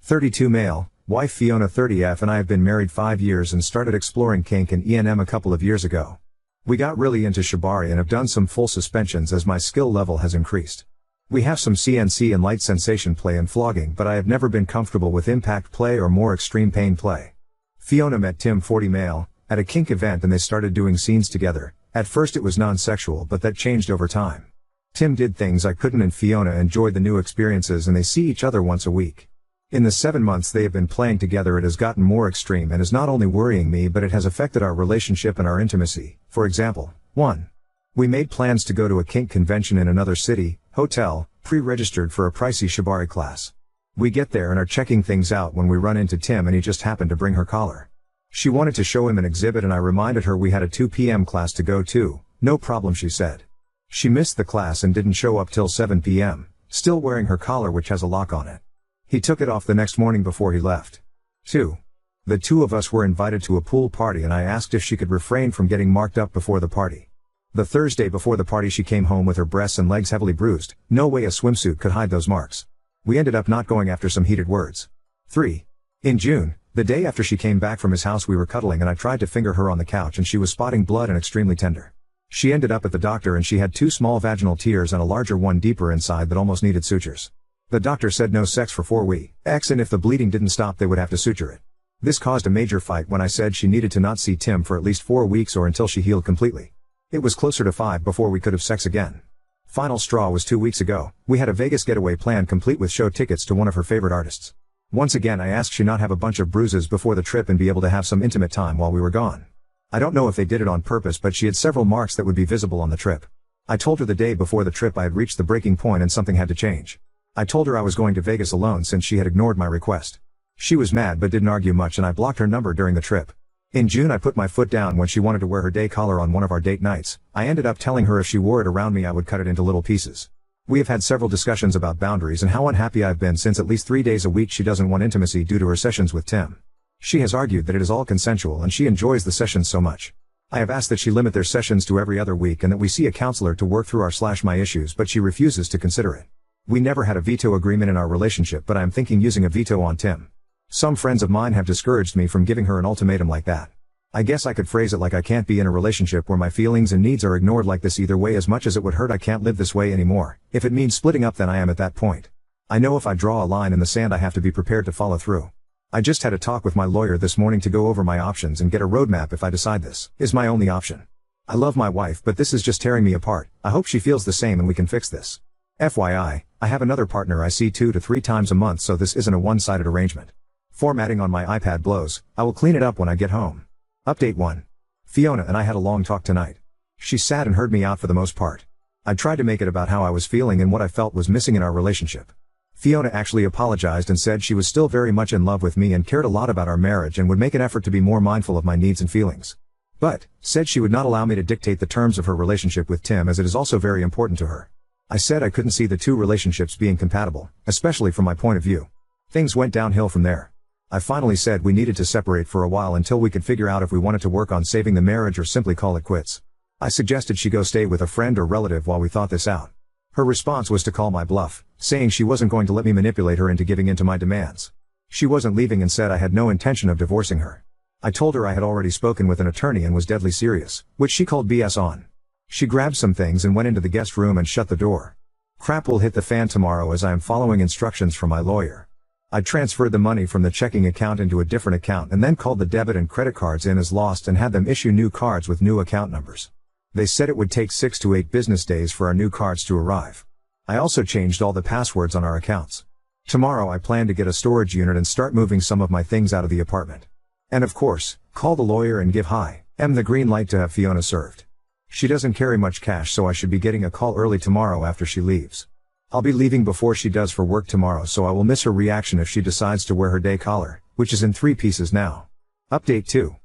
32 male, wife Fiona 30F and I have been married 5 years and started exploring kink and E&M a couple of years ago. We got really into shibari and have done some full suspensions as my skill level has increased. We have some CNC and light sensation play and flogging, but I have never been comfortable with impact play or more extreme pain play. Fiona met Tim 40 male, at a kink event and they started doing scenes together. At first it was non-sexual but that changed over time. Tim did things I couldn't and Fiona enjoyed the new experiences and they see each other once a week. In the 7 months they have been playing together it has gotten more extreme and is not only worrying me but it has affected our relationship and our intimacy. For example, 1. We made plans to go to a kink convention in another city, hotel, pre-registered for a pricey shibari class. We get there and are checking things out when we run into Tim and he just happened to bring her collar. She wanted to show him an exhibit and I reminded her we had a 2 p.m. class to go to. No problem, she said. She missed the class and didn't show up till 7 p.m., still wearing her collar which has a lock on it. He took it off the next morning before he left. 2. The two of us were invited to a pool party and I asked if she could refrain from getting marked up before the party. The Thursday before the party she came home with her breasts and legs heavily bruised. No way a swimsuit could hide those marks. We ended up not going after some heated words. 3. In June, the day after she came back from his house we were cuddling and I tried to finger her on the couch and she was spotting blood and extremely tender. She ended up at the doctor and she had 2 small vaginal tears and a larger one deeper inside that almost needed sutures. The doctor said no sex for 4 weeks and if the bleeding didn't stop they would have to suture it. This caused a major fight when I said she needed to not see Tim for at least 4 weeks or until she healed completely. It was closer to 5 before we could have sex again. Final straw was 2 weeks ago. We had a Vegas getaway plan complete with show tickets to one of her favorite artists. Once again I asked she not have a bunch of bruises before the trip and be able to have some intimate time while we were gone. I don't know if they did it on purpose but she had several marks that would be visible on the trip. I told her the day before the trip I had reached the breaking point and something had to change. I told her I was going to Vegas alone since she had ignored my request. She was mad but didn't argue much and I blocked her number during the trip. In June I put my foot down when she wanted to wear her day collar on one of our date nights. I ended up telling her if she wore it around me I would cut it into little pieces. We have had several discussions about boundaries and how unhappy I've been since at least 3 days a week she doesn't want intimacy due to her sessions with Tim. She has argued that it is all consensual and she enjoys the sessions so much. I have asked that she limit their sessions to every other week and that we see a counselor to work through our/my issues but she refuses to consider it. We never had a veto agreement in our relationship but I am thinking using a veto on Tim. Some friends of mine have discouraged me from giving her an ultimatum like that. I guess I could phrase it like I can't be in a relationship where my feelings and needs are ignored like this either way. As much as it would hurt I can't live this way anymore. If it means splitting up then I am at that point. I know if I draw a line in the sand I have to be prepared to follow through. I just had a talk with my lawyer this morning to go over my options and get a roadmap if I decide this is my only option. I love my wife but this is just tearing me apart. I hope she feels the same and we can fix this. FYI, I have another partner I see 2 to 3 times a month so this isn't a one-sided arrangement. Formatting on my iPad blows. I will clean it up when I get home. Update 1. Fiona and I had a long talk tonight. She sat and heard me out for the most part. I tried to make it about how I was feeling and what I felt was missing in our relationship. Fiona actually apologized and said she was still very much in love with me and cared a lot about our marriage and would make an effort to be more mindful of my needs and feelings. But, said she would not allow me to dictate the terms of her relationship with Tim as it is also very important to her. I said I couldn't see the two relationships being compatible, especially from my point of view. Things went downhill from there. I finally said we needed to separate for a while until we could figure out if we wanted to work on saving the marriage or simply call it quits. I suggested she go stay with a friend or relative while we thought this out. Her response was to call my bluff, saying she wasn't going to let me manipulate her into giving in to my demands. She wasn't leaving and said I had no intention of divorcing her. I told her I had already spoken with an attorney and was deadly serious, which she called BS on. She grabbed some things and went into the guest room and shut the door. Crap will hit the fan tomorrow as I am following instructions from my lawyer. I transferred the money from the checking account into a different account and then called the debit and credit cards in as lost and had them issue new cards with new account numbers. They said it would take 6 to 8 business days for our new cards to arrive. I also changed all the passwords on our accounts. Tomorrow I plan to get a storage unit and start moving some of my things out of the apartment. And of course, call the lawyer and give the green light to have Fiona served. She doesn't carry much cash so I should be getting a call early tomorrow after she leaves. I'll be leaving before she does for work tomorrow so I will miss her reaction if she decides to wear her day collar, which is in 3 pieces now. Update 2.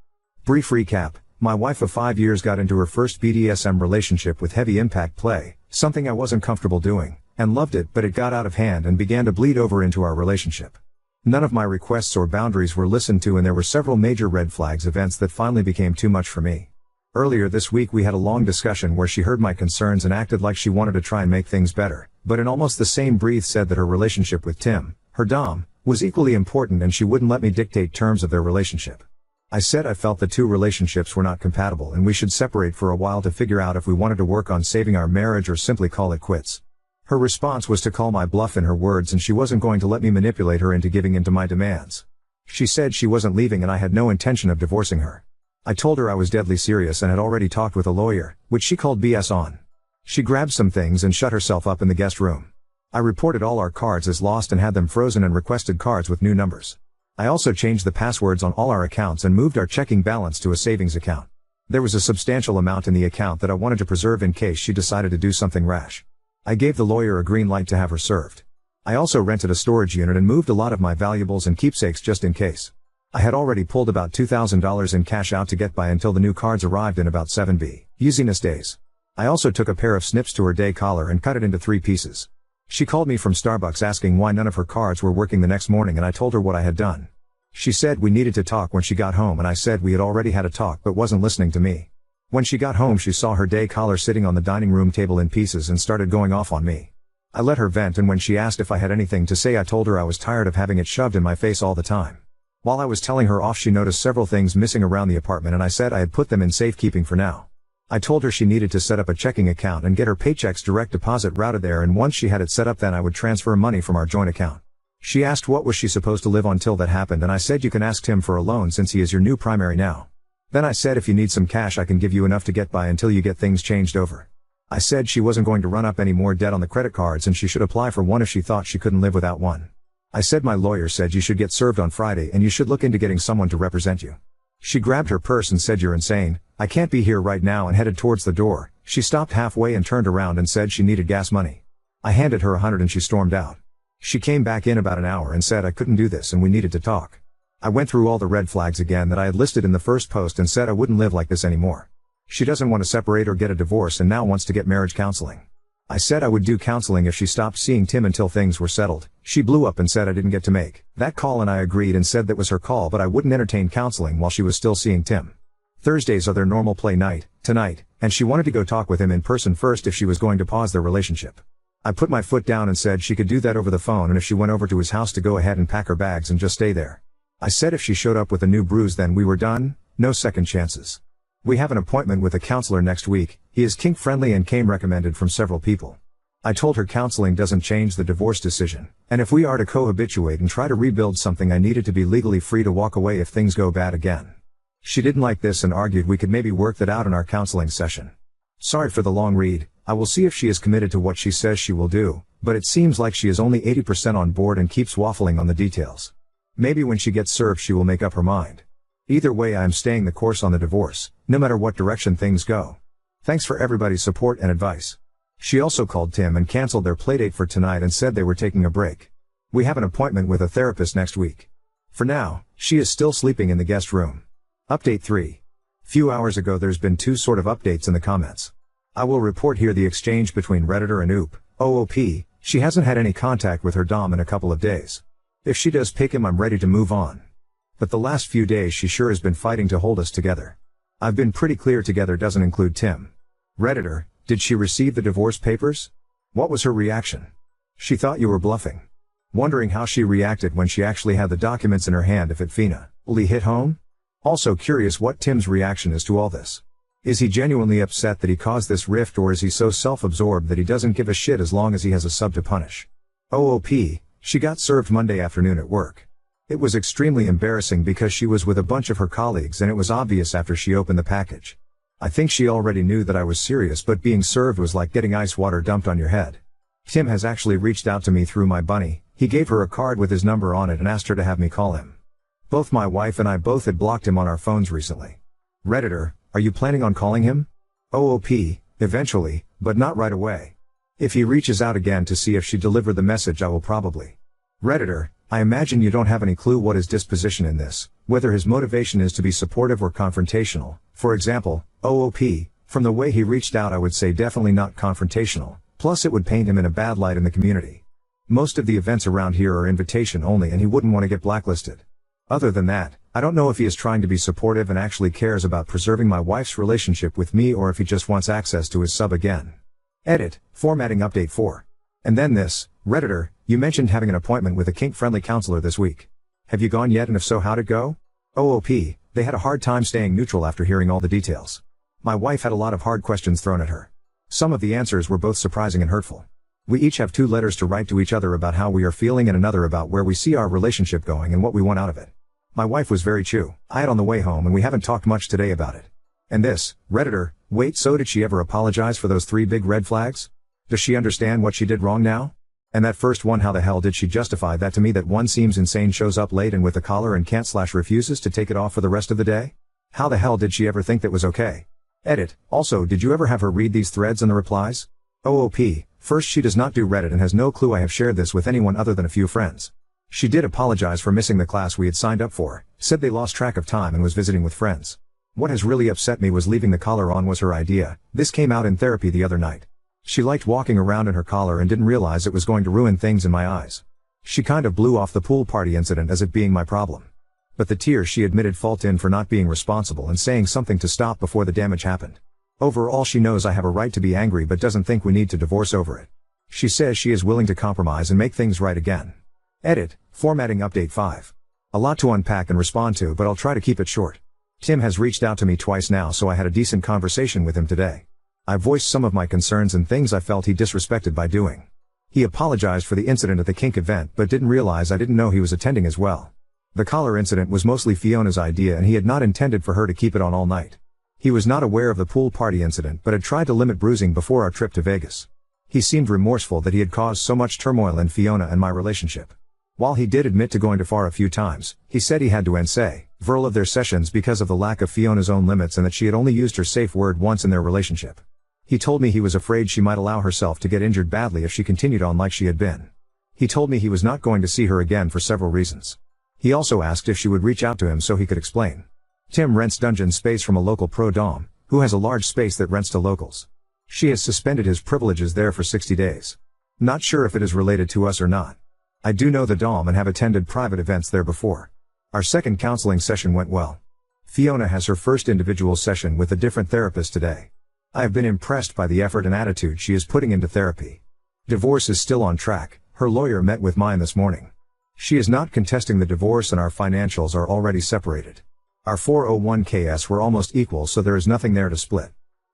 Brief recap, my wife of 5 years got into her first BDSM relationship with heavy impact play, something I wasn't comfortable doing, and loved it but it got out of hand and began to bleed over into our relationship. None of my requests or boundaries were listened to and there were several major red flags events that finally became too much for me. Earlier this week we had a long discussion where she heard my concerns and acted like she wanted to try and make things better, but in almost the same breath said that her relationship with Tim, her dom, was equally important and she wouldn't let me dictate terms of their relationship. I said I felt the two relationships were not compatible and we should separate for a while to figure out if we wanted to work on saving our marriage or simply call it quits. Her response was to call my bluff in her words and she wasn't going to let me manipulate her into giving in to my demands. She said she wasn't leaving and I had no intention of divorcing her. I told her I was deadly serious and had already talked with a lawyer, which she called BS on. She grabbed some things and shut herself up in the guest room. I reported all our cards as lost and had them frozen and requested cards with new numbers. I also changed the passwords on all our accounts and moved our checking balance to a savings account. There was a substantial amount in the account that I wanted to preserve in case she decided to do something rash. I gave the lawyer a green light to have her served. I also rented a storage unit and moved a lot of my valuables and keepsakes just in case. I had already pulled about $2,000 in cash out to get by until the new cards arrived in about 7 business days. I also took a pair of snips to her day collar and cut it into 3 pieces. She called me from Starbucks asking why none of her cards were working the next morning and I told her what I had done. She said we needed to talk when she got home and I said we had already had a talk but wasn't listening to me. When she got home she saw her day collar sitting on the dining room table in pieces and started going off on me. I let her vent and when she asked if I had anything to say I told her I was tired of having it shoved in my face all the time. While I was telling her off she noticed several things missing around the apartment and I said I had put them in safekeeping for now. I told her she needed to set up a checking account and get her paychecks direct deposit routed there and once she had it set up then I would transfer money from our joint account. She asked what was she supposed to live on till that happened and I said you can ask Tim for a loan since he is your new primary now. Then I said if you need some cash I can give you enough to get by until you get things changed over. I said she wasn't going to run up any more debt on the credit cards and she should apply for one if she thought she couldn't live without one. I said my lawyer said you should get served on Friday and you should look into getting someone to represent you. She grabbed her purse and said you're insane, I can't be here right now and headed towards the door. She stopped halfway and turned around and said she needed gas money. I handed her $100 and she stormed out. She came back in about an hour and said I couldn't do this and we needed to talk. I went through all the red flags again that I had listed in the first post and said I wouldn't live like this anymore. She doesn't want to separate or get a divorce and now wants to get marriage counseling. I said I would do counseling if she stopped seeing Tim until things were settled. She blew up and said I didn't get to make that call and I agreed and said that was her call but I wouldn't entertain counseling while she was still seeing Tim. Thursdays are their normal play night, tonight, and she wanted to go talk with him in person first if she was going to pause their relationship. I put my foot down and said she could do that over the phone and if she went over to his house to go ahead and pack her bags and just stay there. I said if she showed up with a new bruise then we were done, no second chances. We have an appointment with a counselor next week, he is kink friendly and came recommended from several people. I told her counseling doesn't change the divorce decision, and if we are to cohabituate and try to rebuild something I needed to be legally free to walk away if things go bad again. She didn't like this and argued we could maybe work that out in our counseling session. Sorry for the long read, I will see if she is committed to what she says she will do, but it seems like she is only 80% on board and keeps waffling on the details. Maybe when she gets served she will make up her mind. Either way I am staying the course on the divorce, no matter what direction things go. Thanks for everybody's support and advice. She also called Tim and canceled their playdate for tonight and said they were taking a break. We have an appointment with a therapist next week. For now, she is still sleeping in the guest room. Update 3. Few hours ago there's been 2 sort of updates in the comments. I will report here the exchange between Redditor and OOP. She hasn't had any contact with her dom in a couple of days. If she does pick him I'm ready to move on. But the last few days she sure has been fighting to hold us together. I've been pretty clear together doesn't include Tim. Redditor, did she receive the divorce papers? What was her reaction? She thought you were bluffing. Wondering how she reacted when she actually had the documents in her hand if it finally hit home? Also curious what Tim's reaction is to all this. Is he genuinely upset that he caused this rift or is he so self-absorbed that he doesn't give a shit as long as he has a sub to punish? OOP, she got served Monday afternoon at work. It was extremely embarrassing because she was with a bunch of her colleagues and it was obvious after she opened the package. I think she already knew that I was serious but being served was like getting ice water dumped on your head. Tim has actually reached out to me through my bunny, he gave her a card with his number on it and asked her to have me call him. Both my wife and I both had blocked him on our phones recently. Redditor, are you planning on calling him? OOP, eventually, but not right away. If he reaches out again to see if she delivered the message I will probably. Redditor, I imagine you don't have any clue what his disposition in this, whether his motivation is to be supportive or confrontational. For example, OOP, from the way he reached out I would say definitely not confrontational, plus it would paint him in a bad light in the community. Most of the events around here are invitation only and he wouldn't want to get blacklisted. Other than that, I don't know if he is trying to be supportive and actually cares about preserving my wife's relationship with me or if he just wants access to his sub again. Edit, formatting update 4. And then this, Redditor, You mentioned having an appointment with a kink-friendly counselor this week. Have you gone yet, and if so, how'd it go? OOP, they had a hard time staying neutral after hearing all the details. My wife had a lot of hard questions thrown at her. Some of the answers were both surprising and hurtful. We each have 2 letters to write to each other about how we are feeling and another about where we see our relationship going and what we want out of it. My wife was very I had on the way home, and we haven't talked much today about it. And this, Redditor, wait, so did she ever apologize for those 3 big red flags? Does she understand what she did wrong now? And that first one, how the hell did she justify that to me? That one seems insane, shows up late and with a collar and can't/refuses to take it off for the rest of the day? How the hell did she ever think that was okay? Edit. Also, did you ever have her read these threads and the replies? OOP. First, she does not do Reddit and has no clue I have shared this with anyone other than a few friends. She did apologize for missing the class we had signed up for, said they lost track of time and was visiting with friends. What has really upset me was leaving the collar on was her idea. This came out in therapy the other night. She liked walking around in her collar and didn't realize it was going to ruin things in my eyes. She kind of blew off the pool party incident as it being my problem. But the tears she admitted fault in for not being responsible and saying something to stop before the damage happened. Overall, she knows I have a right to be angry but doesn't think we need to divorce over it. She says she is willing to compromise and make things right again. Edit. Formatting update 5. A lot to unpack and respond to, but I'll try to keep it short. Tim has reached out to me twice now, so I had a decent conversation with him today. I voiced some of my concerns and things I felt he disrespected by doing. He apologized for the incident at the kink event but didn't realize I didn't know he was attending as well. The collar incident was mostly Fiona's idea and he had not intended for her to keep it on all night. He was not aware of the pool party incident but had tried to limit bruising before our trip to Vegas. He seemed remorseful that he had caused so much turmoil in Fiona and my relationship. While he did admit to going too far a few times, he said he had to end several of their sessions because of the lack of Fiona's own limits and that she had only used her safe word once in their relationship. He told me he was afraid she might allow herself to get injured badly if she continued on like she had been. He told me he was not going to see her again for several reasons. He also asked if she would reach out to him so he could explain. Tim rents dungeon space from a local pro-dom, who has a large space that rents to locals. She has suspended his privileges there for 60 days. Not sure if it is related to us or not. I do know the dom and have attended private events there before. Our second counseling session went well. Fiona has her first individual session with a different therapist today. I have been impressed by the effort and attitude she is putting into therapy. Divorce is still on track. Her lawyer met with mine this morning. She is not contesting the divorce and our financials are already separated. Our 401ks were almost equal, so there is nothing there to split.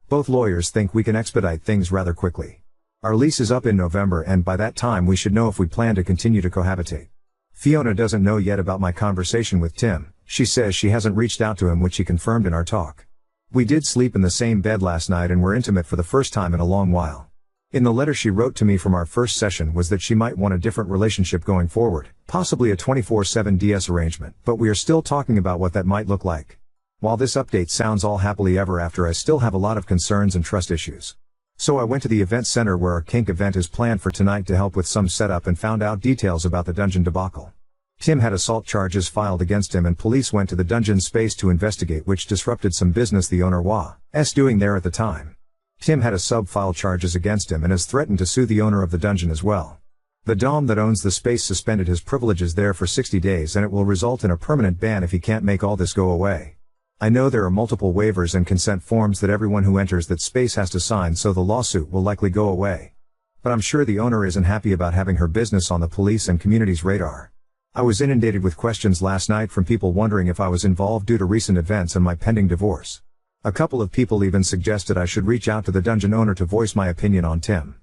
Both lawyers think we can expedite things rather quickly. Our lease is up in November and by that time we should know if we plan to continue to cohabitate. Fiona doesn't know yet about my conversation with Tim. She says she hasn't reached out to him, which she confirmed in our talk. We did sleep in the same bed last night and were intimate for the first time in a long while. In the letter she wrote to me from our first session was that she might want a different relationship going forward, possibly a 24/7 DS arrangement, but we are still talking about what that might look like. While this update sounds all happily ever after, I still have a lot of concerns and trust issues. So I went to the event center where our kink event is planned for tonight to help with some setup and found out details about the dungeon debacle. Tim had assault charges filed against him and police went to the dungeon space to investigate, which disrupted some business the owner was doing there at the time. Tim had a sub file charges against him and has threatened to sue the owner of the dungeon as well. The dom that owns the space suspended his privileges there for 60 days and it will result in a permanent ban if he can't make all this go away. I know there are multiple waivers and consent forms that everyone who enters that space has to sign, so the lawsuit will likely go away. But I'm sure the owner isn't happy about having her business on the police and community's radar. I was inundated with questions last night from people wondering if I was involved due to recent events and my pending divorce. A couple of people even suggested I should reach out to the dungeon owner to voice my opinion on Tim.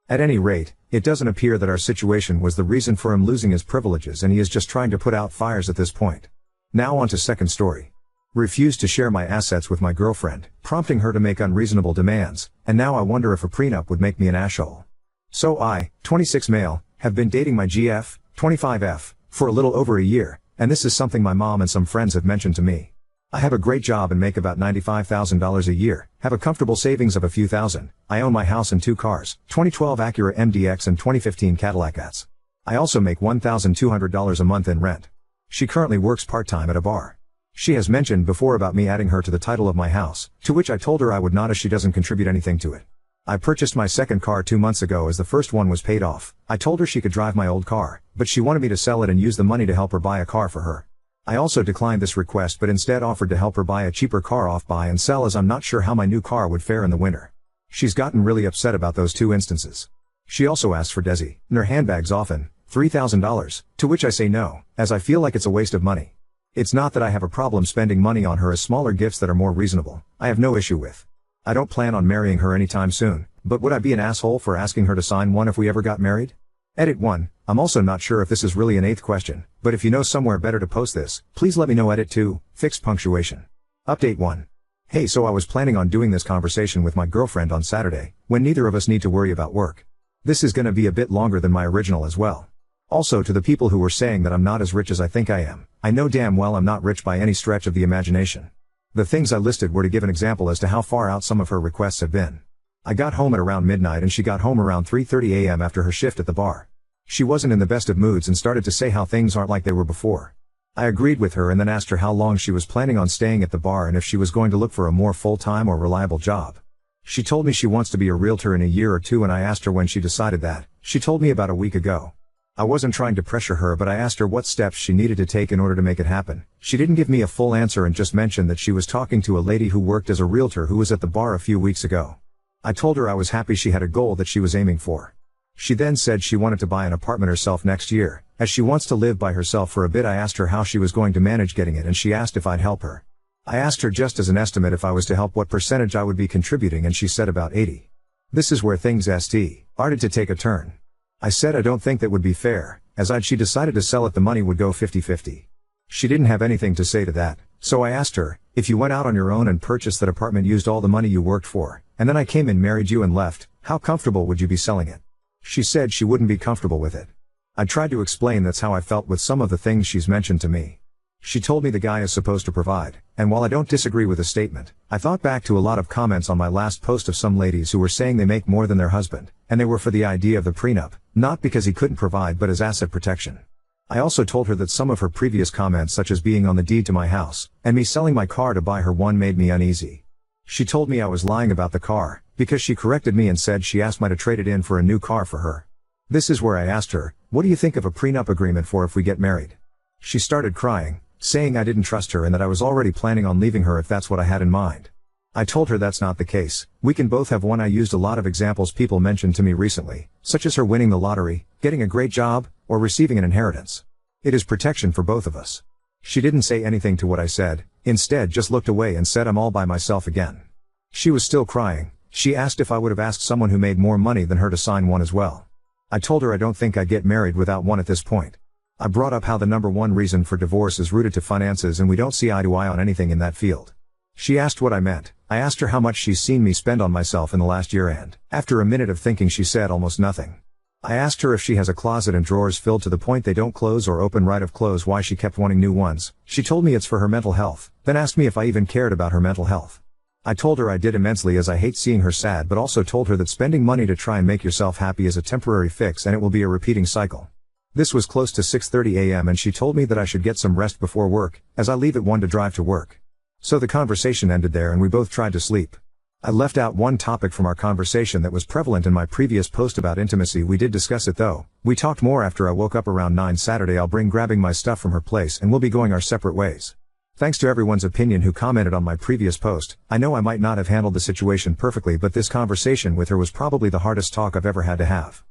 At any rate, it doesn't appear that our situation was the reason for him losing his privileges and he is just trying to put out fires at this point. Now on to second story. Refused to share my assets with my girlfriend, prompting her to make unreasonable demands, and now I wonder if a prenup would make me an asshole. So I, 26 male, have been dating my GF, 25F, for a little over a year, and this is something my mom and some friends have mentioned to me. I have a great job and make about $95,000 a year, have a comfortable savings of a few thousand, I own my house and 2 cars, 2012 Acura MDX and 2015 Cadillac Atz. I also make $1,200 a month in rent. She currently works part-time at a bar. She has mentioned before about me adding her to the title of my house, to which I told her I would not as she doesn't contribute anything to it. I purchased my second car 2 months ago as the first one was paid off. I told her she could drive my old car, but she wanted me to sell it and use the money to help her buy a car for her. I also declined this request but instead offered to help her buy a cheaper car off buy and sell, as I'm not sure how my new car would fare in the winter. She's gotten really upset about those 2 instances. She also asks for Desi, in her handbags often, $3,000, to which I say no, as I feel like it's a waste of money. It's not that I have a problem spending money on her as smaller gifts that are more reasonable, I have no issue with. I don't plan on marrying her anytime soon, but would I be an asshole for asking her to sign one if we ever got married? Edit 1, I'm also not sure if this is really an 8th question, but if you know somewhere better to post this, please let me know. Edit 2, fixed punctuation. Update 1. Hey, so I was planning on doing this conversation with my girlfriend on Saturday, when neither of us need to worry about work. This is gonna be a bit longer than my original as well. Also, to the people who were saying that I'm not as rich as I think I am, I know damn well I'm not rich by any stretch of the imagination. The things I listed were to give an example as to how far out some of her requests have been. I got home at around midnight and she got home around 3:30 a.m. after her shift at the bar. She wasn't in the best of moods and started to say how things aren't like they were before. I agreed with her and then asked her how long she was planning on staying at the bar and if she was going to look for a more full-time or reliable job. She told me she wants to be a realtor in a year or two and I asked her when she decided that. She told me about a week ago. I wasn't trying to pressure her, but I asked her what steps she needed to take in order to make it happen. She didn't give me a full answer and just mentioned that she was talking to a lady who worked as a realtor who was at the bar a few weeks ago. I told her I was happy she had a goal that she was aiming for. She then said she wanted to buy an apartment herself next year, as she wants to live by herself for a bit. I asked her how she was going to manage getting it and she asked if I'd help her. I asked her just as an estimate if I was to help what percentage I would be contributing and she said about 80. This is where things started to take a turn. I said I don't think that would be fair, as she decided to sell it, the money would go 50-50. She didn't have anything to say to that, so I asked her, if you went out on your own and purchased that apartment, used all the money you worked for, and then I came in, married you and left, how comfortable would you be selling it? She said she wouldn't be comfortable with it. I tried to explain that's how I felt with some of the things she's mentioned to me. She told me the guy is supposed to provide, and while I don't disagree with the statement, I thought back to a lot of comments on my last post of some ladies who were saying they make more than their husband, and they were for the idea of the prenup, not because he couldn't provide but as asset protection. I also told her that some of her previous comments, such as being on the deed to my house, and me selling my car to buy her one, made me uneasy. She told me I was lying about the car, because she corrected me and said she asked me to trade it in for a new car for her. This is where I asked her, what do you think of a prenup agreement for if we get married? She started crying, saying I didn't trust her and that I was already planning on leaving her if that's what I had in mind. I told her that's not the case, we can both have one. I used a lot of examples people mentioned to me recently, such as her winning the lottery, getting a great job, or receiving an inheritance. It is protection for both of us. She didn't say anything to what I said, instead just looked away and said I'm all by myself again. She was still crying. She asked if I would have asked someone who made more money than her to sign one as well. I told her I don't think I'd get married without one at this point. I brought up how the number one reason for divorce is rooted to finances and we don't see eye to eye on anything in that field. She asked what I meant. I asked her how much she's seen me spend on myself in the last year and, after a minute of thinking, she said almost nothing. I asked her if she has a closet and drawers filled to the point they don't close or open right of close, why she kept wanting new ones. She told me it's for her mental health, then asked me if I even cared about her mental health. I told her I did immensely, as I hate seeing her sad, but also told her that spending money to try and make yourself happy is a temporary fix and it will be a repeating cycle. This was close to 6:30 a.m. and she told me that I should get some rest before work, as I leave at 1 to drive to work. So the conversation ended there and we both tried to sleep. I left out one topic from our conversation that was prevalent in my previous post about intimacy. We did discuss it though. We talked more after I woke up around 9 Saturday. I'll bring grabbing my stuff from her place and we'll be going our separate ways. Thanks to everyone's opinion who commented on my previous post. I know I might not have handled the situation perfectly, but this conversation with her was probably the hardest talk I've ever had to have.